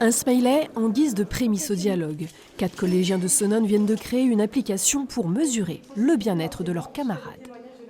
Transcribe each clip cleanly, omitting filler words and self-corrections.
Un smiley en guise de prémisse au dialogue. 4 collégiens de Senones viennent de créer une application pour mesurer le bien-être de leurs camarades.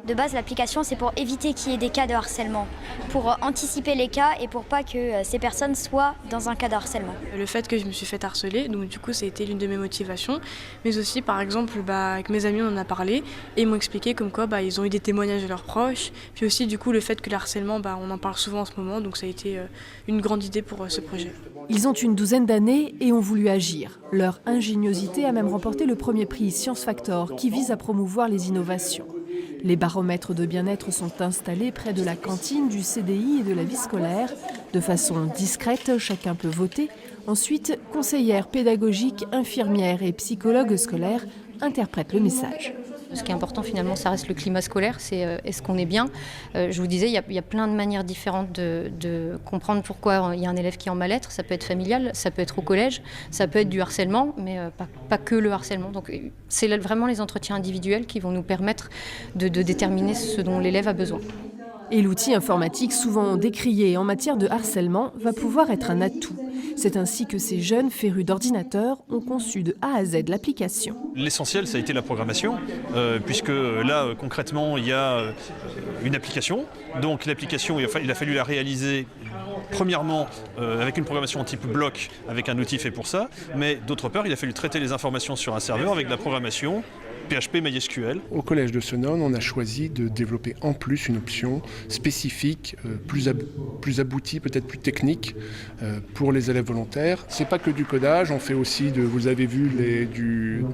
De base, l'application, c'est pour éviter qu'il y ait des cas de harcèlement, pour anticiper les cas et pour pas que ces personnes soient dans un cas de harcèlement. Le fait que je me suis fait harceler, donc du coup, ça a été l'une de mes motivations. Mais aussi, par exemple, avec mes amis, on en a parlé et ils m'ont expliqué comme quoi ils ont eu des témoignages de leurs proches. Puis aussi, du coup, le fait que le harcèlement, on en parle souvent en ce moment, donc ça a été une grande idée pour ce projet. Ils ont une douzaine d'années et ont voulu agir. Leur ingéniosité a même remporté le premier prix Science Factor qui vise à promouvoir les innovations. Les baromètres de bien-être sont installés près de la cantine, du CDI et de la vie scolaire. De façon discrète, chacun peut voter. Ensuite, conseillères pédagogiques, infirmières et psychologues scolaires interprètent le message. Ce qui est important finalement, ça reste le climat scolaire, c'est est-ce qu'on est bien. Je vous disais, il y a plein de manières différentes de comprendre pourquoi il y a un élève qui est en mal-être. Ça peut être familial, ça peut être au collège, ça peut être du harcèlement, mais pas que le harcèlement. Donc c'est vraiment les entretiens individuels qui vont nous permettre de déterminer ce dont l'élève a besoin. Et l'outil informatique, souvent décrié en matière de harcèlement, va pouvoir être un atout. C'est ainsi que ces jeunes férus d'ordinateurs ont conçu de A à Z l'application. L'essentiel, ça a été la programmation, puisque là, concrètement, il y a une application. Donc l'application, il a fallu la réaliser premièrement avec une programmation type bloc, avec un outil fait pour ça, mais d'autre part, il a fallu traiter les informations sur un serveur avec de la programmation PHP MySQL. Au collège de Senones, on a choisi de développer en plus une option spécifique, plus aboutie, peut-être plus technique pour les élèves volontaires. C'est pas que du codage, on fait aussi, vous avez vu,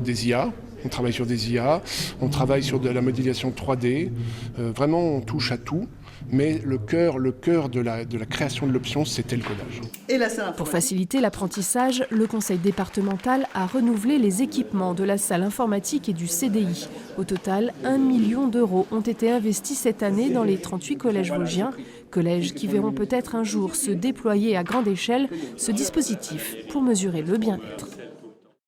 des IA. On travaille sur des IA, on travaille sur de la modélisation 3D. Vraiment, on touche à tout. Mais le cœur de la création de l'option, c'était le codage. Pour faciliter l'apprentissage, le conseil départemental a renouvelé les équipements de la salle informatique et du CDI. Au total, 1 million d'euros ont été investis cette année dans les 38 collèges vosgiens, collèges qui verront peut-être un jour se déployer à grande échelle ce dispositif pour mesurer le bien-être.